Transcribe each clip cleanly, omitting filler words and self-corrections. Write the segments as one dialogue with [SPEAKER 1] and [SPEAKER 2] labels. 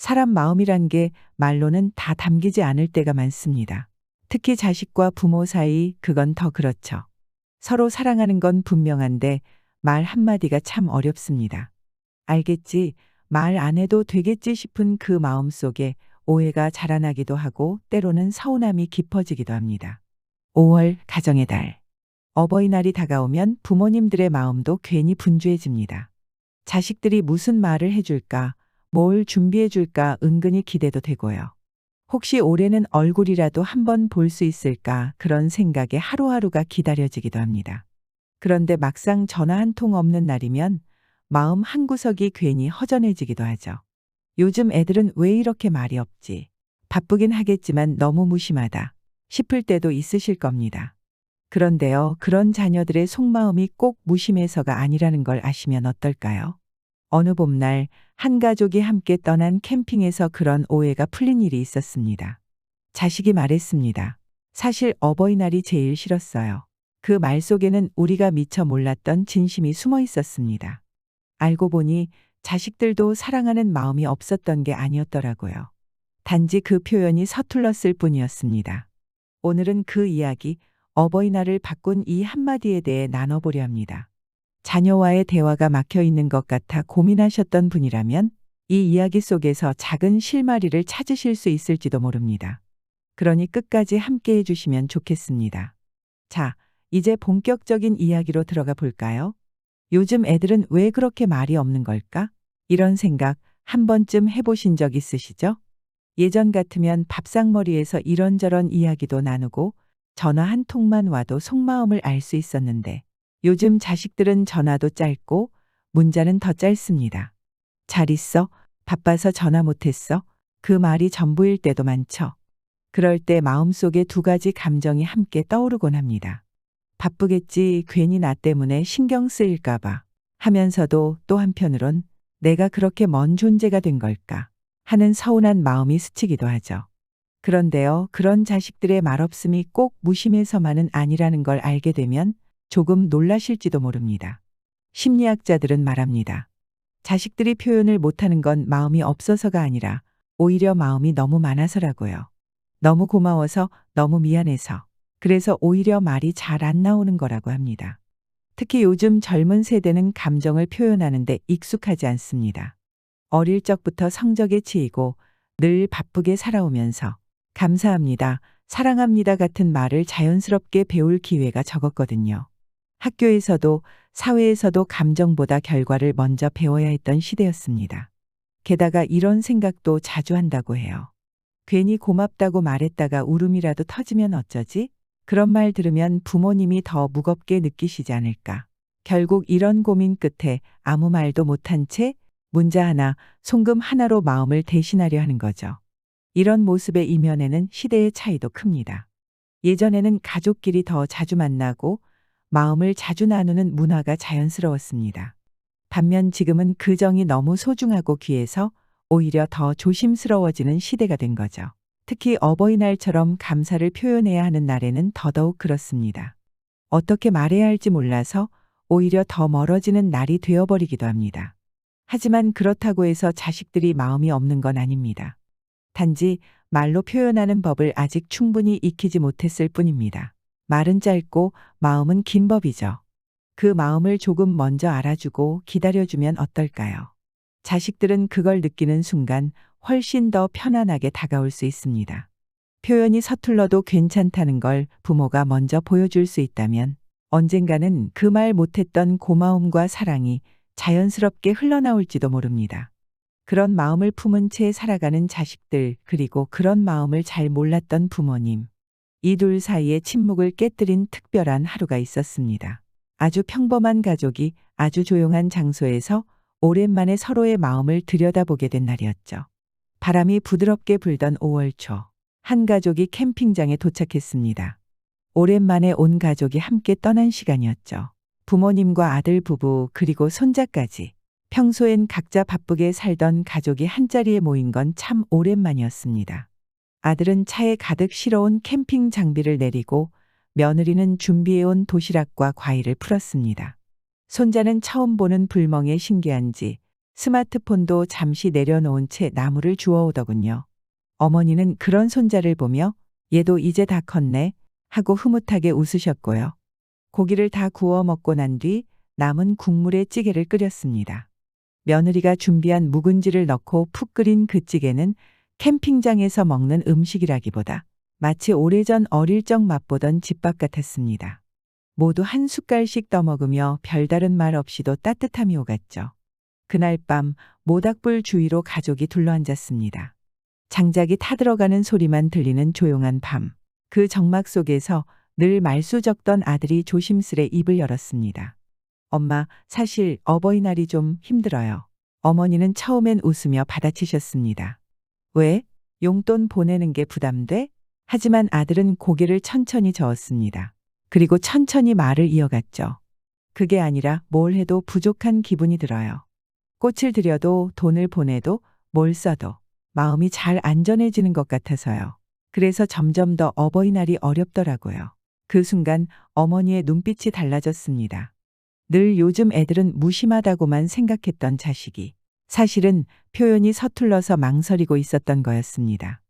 [SPEAKER 1] 사람 마음이란 게 말로는 다 담기지 않을 때가 많습니다. 특히 자식과 부모 사이 그건 더 그렇죠. 서로 사랑하는 건 분명한데 말 한마디가 참 어렵습니다. 알겠지, 말 안 해도 되겠지 싶은 그 마음 속에 오해가 자라나기도 하고 때로는 서운함이 깊어지기도 합니다. 5월 가정의 달. 어버이날이 다가오면 부모님들의 마음도 괜히 분주해집니다. 자식들이 무슨 말을 해줄까, 뭘 준비해줄까 은근히 기대도 되고요. 혹시 올해는 얼굴이라도 한번 볼 수 있을까 그런 생각에 하루하루가 기다려지기도 합니다. 그런데 막상 전화 한 통 없는 날이면 마음 한구석이 괜히 허전해지기도 하죠. 요즘 애들은 왜 이렇게 말이 없지? 바쁘긴 하겠지만 너무 무심하다 싶을 때도 있으실 겁니다. 그런데요, 그런 자녀들의 속마음이 꼭 무심해서가 아니라는 걸 아시면 어떨까요? 어느 봄날 한 가족이 함께 떠난 캠핑에서 그런 오해가 풀린 일이 있었습니다. 자식이 말했습니다. 사실 어버이날이 제일 싫었어요. 그 말 속에는 우리가 미처 몰랐던 진심이 숨어 있었습니다. 알고 보니 자식들도 사랑하는 마음이 없었던 게 아니었더라고요. 단지 그 표현이 서툴렀을 뿐이었습니다. 오늘은 그 이야기, 어버이날을 바꾼 이 한마디에 대해 나눠보려 합니다. 자녀와의 대화가 막혀 있는 것 같아 고민하셨던 분이라면 이 이야기 속에서 작은 실마리를 찾으실 수 있을지도 모릅니다. 그러니 끝까지 함께 해주시면 좋겠습니다. 자, 이제 본격적인 이야기로 들어가 볼까요? 요즘 애들은 왜 그렇게 말이 없는 걸까? 이런 생각 한 번쯤 해보신 적 있으시죠? 예전 같으면 밥상머리에서 이런저런 이야기도 나누고 전화 한 통만 와도 속마음을 알 수 있었는데 요즘 자식들은 전화도 짧고 문자는 더 짧습니다. 잘 있어? 바빠서 전화 못했어? 그 말이 전부일 때도 많죠. 그럴 때 마음속에 두 가지 감정이 함께 떠오르곤 합니다. 바쁘겠지, 괜히 나 때문에 신경 쓰일까봐 하면서도 또 한편으론 내가 그렇게 먼 존재가 된 걸까 하는 서운한 마음이 스치기도 하죠. 그런데요, 그런 자식들의 말없음이 꼭 무심해서만은 아니라는 걸 알게 되면 조금 놀라실지도 모릅니다. 심리학자들은 말합니다. 자식들이 표현을 못하는 건 마음이 없어서가 아니라 오히려 마음이 너무 많아서라고요. 너무 고마워서, 너무 미안해서. 그래서 오히려 말이 잘 안 나오는 거라고 합니다. 특히 요즘 젊은 세대는 감정을 표현하는데 익숙하지 않습니다. 어릴 적부터 성적에 치이고 늘 바쁘게 살아오면서 감사합니다, 사랑합니다 같은 말을 자연스럽게 배울 기회가 적었거든요. 학교에서도 사회에서도 감정보다 결과를 먼저 배워야 했던 시대였습니다. 게다가 이런 생각도 자주 한다고 해요. 괜히 고맙다고 말했다가 울음이라도 터지면 어쩌지? 그런 말 들으면 부모님이 더 무겁게 느끼시지 않을까. 결국 이런 고민 끝에 아무 말도 못한 채 문자 하나, 송금 하나로 마음을 대신하려 하는 거죠. 이런 모습의 이면에는 시대의 차이도 큽니다. 예전에는 가족끼리 더 자주 만나고 마음을 자주 나누는 문화가 자연스러웠습니다. 반면 지금은 그 정이 너무 소중하고 귀해서 오히려 더 조심스러워지는 시대가 된 거죠. 특히 어버이날처럼 감사를 표현해야 하는 날에는 더더욱 그렇습니다. 어떻게 말해야 할지 몰라서 오히려 더 멀어지는 날이 되어버리기도 합니다. 하지만 그렇다고 해서 자식들이 마음이 없는 건 아닙니다. 단지 말로 표현하는 법을 아직 충분히 익히지 못했을 뿐입니다. 말은 짧고 마음은 긴 법이죠. 그 마음을 조금 먼저 알아주고 기다려주면 어떨까요? 자식들은 그걸 느끼는 순간 훨씬 더 편안하게 다가올 수 있습니다. 표현이 서툴러도 괜찮다는 걸 부모가 먼저 보여줄 수 있다면 언젠가는 그 말 못했던 고마움과 사랑이 자연스럽게 흘러나올지도 모릅니다. 그런 마음을 품은 채 살아가는 자식들, 그리고 그런 마음을 잘 몰랐던 부모님. 이 둘 사이의 침묵을 깨뜨린 특별한 하루가 있었습니다. 아주 평범한 가족이 아주 조용한 장소에서 오랜만에 서로의 마음을 들여다보게 된 날이었죠. 바람이 부드럽게 불던 5월 초, 한 가족이 캠핑장에 도착했습니다. 오랜만에 온 가족이 함께 떠난 시간이었죠. 부모님과 아들 부부 그리고 손자까지. 평소엔 각자 바쁘게 살던 가족이 한자리에 모인 건 참 오랜만이었습니다. 아들은 차에 가득 실어온 캠핑 장비를 내리고 며느리는 준비해온 도시락과 과일을 풀었습니다. 손자는 처음 보는 불멍에 신기한지 스마트폰도 잠시 내려놓은 채 나무를 주워오더군요. 어머니는 그런 손자를 보며 얘도 이제 다 컸네 하고 흐뭇하게 웃으셨고요. 고기를 다 구워 먹고 난 뒤 남은 국물에 찌개를 끓였습니다. 며느리가 준비한 묵은지를 넣고 푹 끓인 그 찌개는 캠핑장에서 먹는 음식이라기보다 마치 오래전 어릴 적 맛보던 집밥 같았습니다. 모두 한 숟갈씩 떠먹으며 별다른 말 없이도 따뜻함이 오갔죠. 그날 밤 모닥불 주위로 가족이 둘러앉았습니다. 장작이 타들어가는 소리만 들리는 조용한 밤. 그 정막 속에서 늘 말수적던 아들이 조심스레 입을 열었습니다. 엄마, 사실 어버이날이 좀 힘들어요. 어머니는 처음엔 웃으며 받아치셨습니다. 왜? 용돈 보내는 게 부담돼? 하지만 아들은 고개를 천천히 저었습니다. 그리고 천천히 말을 이어갔죠. 그게 아니라 뭘 해도 부족한 기분이 들어요. 꽃을 들여도 돈을 보내도 뭘 써도 마음이 잘 안전해지는 것 같아서요. 그래서 점점 더 어버이날이 어렵더라고요. 그 순간 어머니의 눈빛이 달라졌습니다. 늘 요즘 애들은 무심하다고만 생각했던 자식이 사실은 표현이 서툴러서 망설이고 있었던 거였습니다.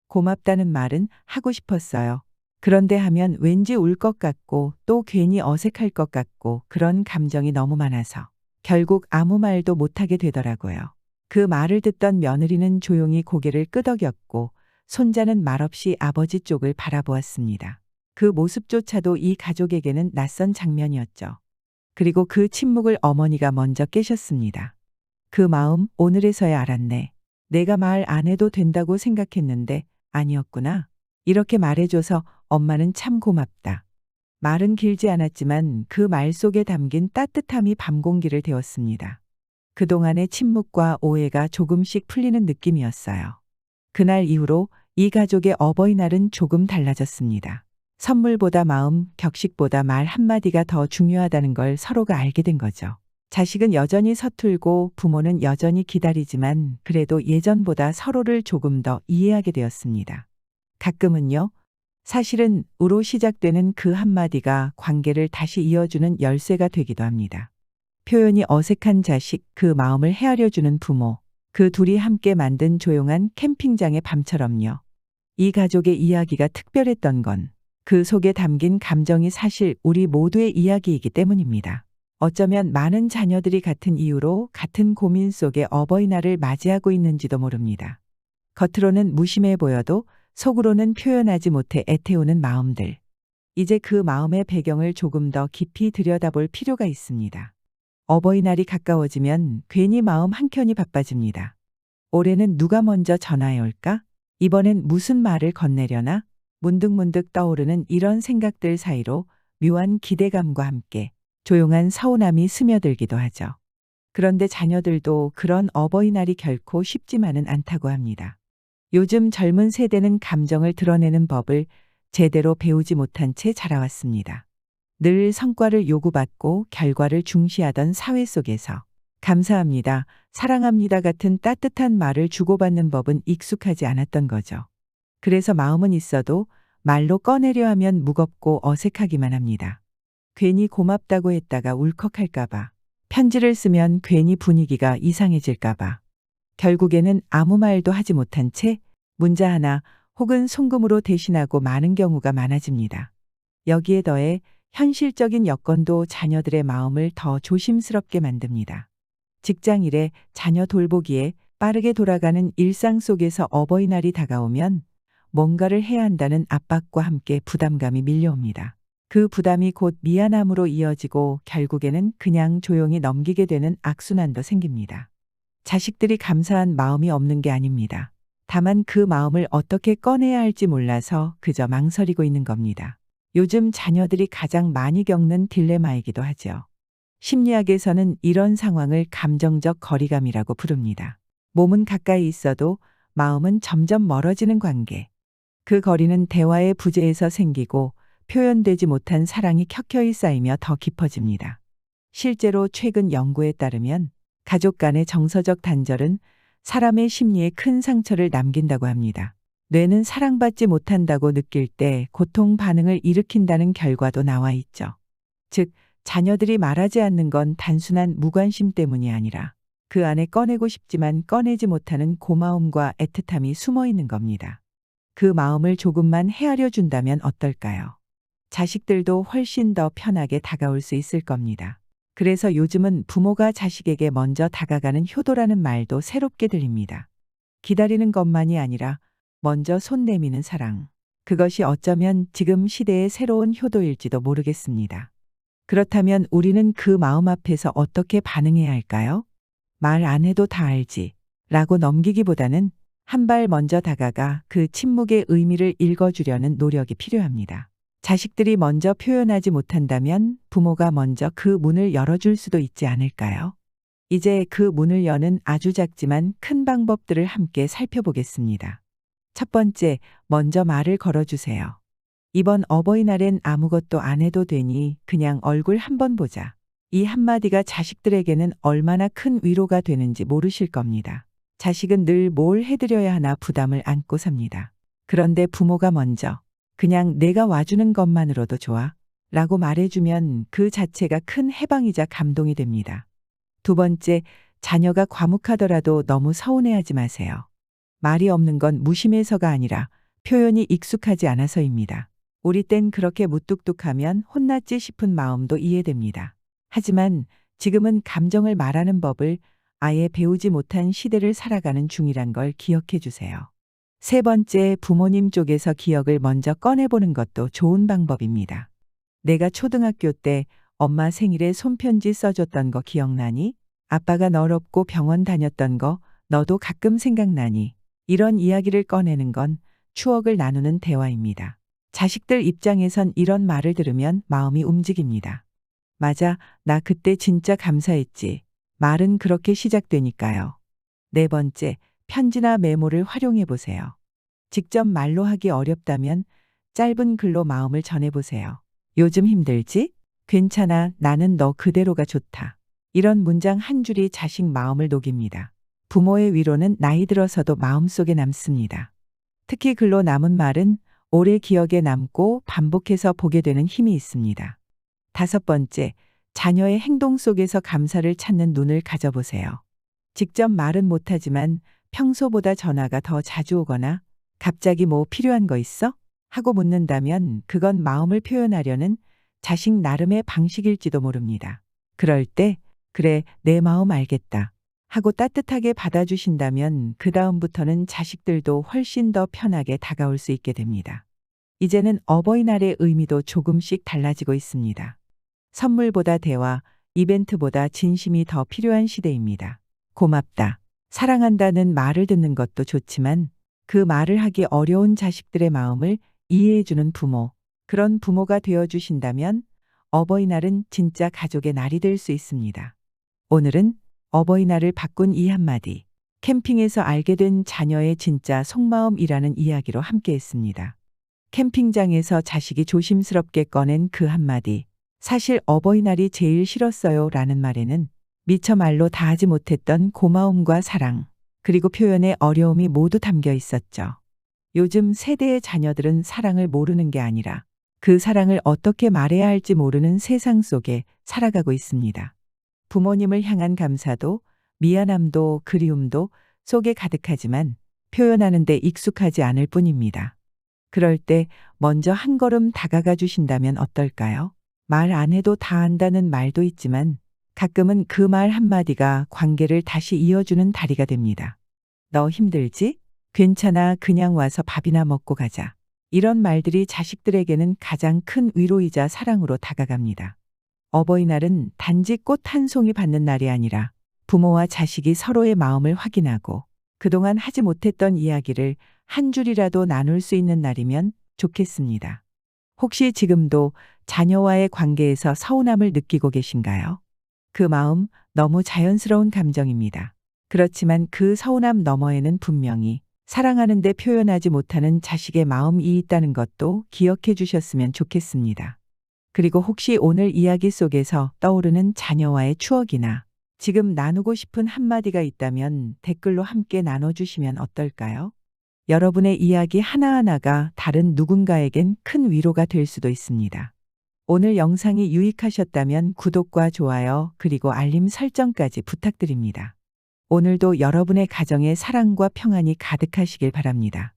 [SPEAKER 1] 고맙다는 말은 하고 싶었어요. 그런데 하면 왠지 울 것 같고 또 괜히 어색할 것 같고 그런 감정이 너무 많아서 결국 아무 말도 못하게 되더라고요. 그 말을 듣던 며느리는 조용히 고개를 끄덕였고 손자는 말없이 아버지 쪽을 바라보았습니다. 그 모습조차도 이 가족에게는 낯선 장면이었죠. 그리고 그 침묵을 어머니가 먼저 깨셨습니다. 그 마음 오늘에서야 알았네. 내가 말 안 해도 된다고 생각했는데 아니었구나. 이렇게 말해줘서 엄마는 참 고맙다. 말은 길지 않았지만 그 말 속에 담긴 따뜻함이 밤 공기를 데웠습니다. 그동안의 침묵과 오해가 조금씩 풀리는 느낌이었어요. 그날 이후로 이 가족의 어버이날은 조금 달라졌습니다. 선물보다 마음, 격식보다 말 한마디가 더 중요하다는 걸 서로가 알게 된 거죠. 자식은 여전히 서툴고 부모는 여전히 기다리지만 그래도 예전보다 서로를 조금 더 이해하게 되었습니다. 가끔은요, 사실은 우로 시작되는 그 한마디가 관계를 다시 이어주는 열쇠가 되기도 합니다. 표현이 어색한 자식, 그 마음을 헤아려주는 부모, 그 둘이 함께 만든 조용한 캠핑장의 밤처럼요. 이 가족의 이야기가 특별했던 건 그 속에 담긴 감정이 사실 우리 모두의 이야기이기 때문입니다. 어쩌면 많은 자녀들이 같은 이유로 같은 고민 속에 어버이날을 맞이하고 있는지도 모릅니다. 겉으로는 무심해 보여도 속으로는 표현하지 못해 애태우는 마음들. 이제 그 마음의 배경을 조금 더 깊이 들여다볼 필요가 있습니다. 어버이날이 가까워지면 괜히 마음 한켠이 바빠집니다. 올해는 누가 먼저 전화해 올까? 이번엔 무슨 말을 건네려나? 문득문득 떠오르는 이런 생각들 사이로 묘한 기대감과 함께 조용한 서운함이 스며들기도 하죠. 그런데 자녀들도 그런 어버이날이 결코 쉽지만은 않다고 합니다. 요즘 젊은 세대는 감정을 드러내는 법을 제대로 배우지 못한 채 자라왔습니다. 늘 성과를 요구받고 결과를 중시하던 사회 속에서 감사합니다, 사랑합니다 같은 따뜻한 말을 주고받는 법은 익숙하지 않았던 거죠. 그래서 마음은 있어도 말로 꺼내려 하면 무겁고 어색하기만 합니다. 괜히 고맙다고 했다가 울컥할까봐, 편지를 쓰면 괜히 분위기가 이상해질까봐, 결국에는 아무 말도 하지 못한 채 문자 하나 혹은 송금으로 대신하고 마는 경우가 많아집니다. 여기에 더해 현실적인 여건도 자녀들의 마음을 더 조심스럽게 만듭니다. 직장 일에, 자녀 돌보기에, 빠르게 돌아가는 일상 속에서 어버이날이 다가오면 뭔가를 해야 한다는 압박과 함께 부담감이 밀려옵니다. 그 부담이 곧 미안함으로 이어지고 결국에는 그냥 조용히 넘기게 되는 악순환도 생깁니다. 자식들이 감사한 마음이 없는 게 아닙니다. 다만 그 마음을 어떻게 꺼내야 할지 몰라서 그저 망설이고 있는 겁니다. 요즘 자녀들이 가장 많이 겪는 딜레마이기도 하죠. 심리학에서는 이런 상황을 감정적 거리감이라고 부릅니다. 몸은 가까이 있어도 마음은 점점 멀어지는 관계. 그 거리는 대화의 부재에서 생기고 표현되지 못한 사랑이 켜켜이 쌓이며 더 깊어집니다. 실제로 최근 연구에 따르면 가족 간의 정서적 단절은 사람의 심리에 큰 상처를 남긴다고 합니다. 뇌는 사랑받지 못한다고 느낄 때 고통 반응을 일으킨다는 결과도 나와 있죠. 즉, 자녀들이 말하지 않는 건 단순한 무관심 때문이 아니라 그 안에 꺼내고 싶지만 꺼내지 못하는 고마움과 애틋함이 숨어 있는 겁니다. 그 마음을 조금만 헤아려 준다면 어떨까요? 자식들도 훨씬 더 편하게 다가올 수 있을 겁니다. 그래서 요즘은 부모가 자식에게 먼저 다가가는 효도라는 말도 새롭게 들립니다. 기다리는 것만이 아니라 먼저 손 내미는 사랑. 그것이 어쩌면 지금 시대의 새로운 효도일지도 모르겠습니다. 그렇다면 우리는 그 마음 앞에서 어떻게 반응해야 할까요? 말 안 해도 다 알지. 라고 넘기기보다는 한 발 먼저 다가가 그 침묵의 의미를 읽어주려는 노력이 필요합니다. 자식들이 먼저 표현하지 못한다면 부모가 먼저 그 문을 열어줄 수도 있지 않을까요? 이제 그 문을 여는 아주 작지만 큰 방법들을 함께 살펴보겠습니다. 첫 번째, 먼저 말을 걸어주세요. 이번 어버이날엔 아무것도 안 해도 되니 그냥 얼굴 한번 보자. 이 한마디가 자식들에게는 얼마나 큰 위로가 되는지 모르실 겁니다. 자식은 늘 뭘 해드려야 하나 부담을 안고 삽니다. 그런데 부모가 먼저 그냥 내가 와주는 것만으로도 좋아 라고 말해주면 그 자체가 큰 해방이자 감동이 됩니다. 두 번째, 자녀가 과묵하더라도 너무 서운해하지 마세요. 말이 없는 건 무심해서가 아니라 표현이 익숙하지 않아서입니다. 우리 땐 그렇게 무뚝뚝하면 혼났지 싶은 마음도 이해됩니다. 하지만 지금은 감정을 말하는 법을 아예 배우지 못한 시대를 살아가는 중이란 걸 기억해 주세요. 세 번째, 부모님 쪽에서 기억을 먼저 꺼내보는 것도 좋은 방법입니다. 내가 초등학교 때 엄마 생일에 손편지 써줬던 거 기억나니? 아빠가 널 업고 병원 다녔던 거 너도 가끔 생각나니? 이런 이야기를 꺼내는 건 추억을 나누는 대화입니다. 자식들 입장에선 이런 말을 들으면 마음이 움직입니다. 맞아, 나 그때 진짜 감사했지. 말은 그렇게 시작되니까요. 네 번째, 편지나 메모를 활용해 보세요. 직접 말로 하기 어렵다면 짧은 글로 마음을 전해보세요. 요즘 힘들지? 괜찮아, 나는 너 그대로가 좋다. 이런 문장 한 줄이 자식 마음을 녹입니다. 부모의 위로는 나이 들어서도 마음속에 남습니다. 특히 글로 남은 말은 오래 기억에 남고 반복해서 보게 되는 힘이 있습니다. 다섯 번째, 자녀의 행동 속에서 감사를 찾는 눈을 가져보세요. 직접 말은 못하지만 평소보다 전화가 더 자주 오거나 갑자기 뭐 필요한 거 있어? 하고 묻는다면 그건 마음을 표현하려는 자식 나름의 방식일지도 모릅니다. 그럴 때, 그래, 내 마음 알겠다. 하고 따뜻하게 받아주신다면 그 다음부터는 자식들도 훨씬 더 편하게 다가올 수 있게 됩니다. 이제는 어버이날의 의미도 조금씩 달라지고 있습니다. 선물보다 대화, 이벤트보다 진심이 더 필요한 시대입니다. 고맙다, 사랑한다는 말을 듣는 것도 좋지만 그 말을 하기 어려운 자식들의 마음을 이해해주는 부모, 그런 부모가 되어주신다면 어버이날은 진짜 가족의 날이 될 수 있습니다. 오늘은 어버이날을 바꾼 이 한마디, 캠핑에서 알게 된 자녀의 진짜 속마음이라는 이야기로 함께했습니다. 캠핑장에서 자식이 조심스럽게 꺼낸 그 한마디, 사실 어버이날이 제일 싫었어요 라는 말에는 미처 말로 다 하지 못했던 고마움과 사랑, 그리고 표현의 어려움이 모두 담겨 있었죠. 요즘 세대의 자녀들은 사랑을 모르는 게 아니라 그 사랑을 어떻게 말해야 할지 모르는 세상 속에 살아가고 있습니다. 부모님을 향한 감사도 미안함도 그리움도 속에 가득하지만 표현하는 데 익숙하지 않을 뿐입니다. 그럴 때 먼저 한 걸음 다가가 주신다면 어떨까요? 말 안 해도 다 안다는 말도 있지만 가끔은 그 말 한마디가 관계를 다시 이어주는 다리가 됩니다. 너 힘들지? 괜찮아, 그냥 와서 밥이나 먹고 가자. 이런 말들이 자식들에게는 가장 큰 위로이자 사랑으로 다가갑니다. 어버이날은 단지 꽃 한 송이 받는 날이 아니라 부모와 자식이 서로의 마음을 확인하고 그동안 하지 못했던 이야기를 한 줄이라도 나눌 수 있는 날이면 좋겠습니다. 혹시 지금도 자녀와의 관계에서 서운함을 느끼고 계신가요? 그 마음 너무 자연스러운 감정입니다. 그렇지만 그 서운함 너머에는 분명히 사랑하는데 표현하지 못하는 자식의 마음이 있다는 것도 기억해 주셨으면 좋겠습니다. 그리고 혹시 오늘 이야기 속에서 떠오르는 자녀와의 추억이나 지금 나누고 싶은 한마디가 있다면 댓글로 함께 나눠주시면 어떨까요? 여러분의 이야기 하나하나가 다른 누군가에겐 큰 위로가 될 수도 있습니다. 오늘 영상이 유익하셨다면 구독과 좋아요 그리고 알림 설정까지 부탁드립니다. 오늘도 여러분의 가정에 사랑과 평안이 가득하시길 바랍니다.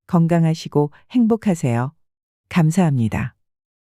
[SPEAKER 1] 건강하시고 행복하세요. 감사합니다.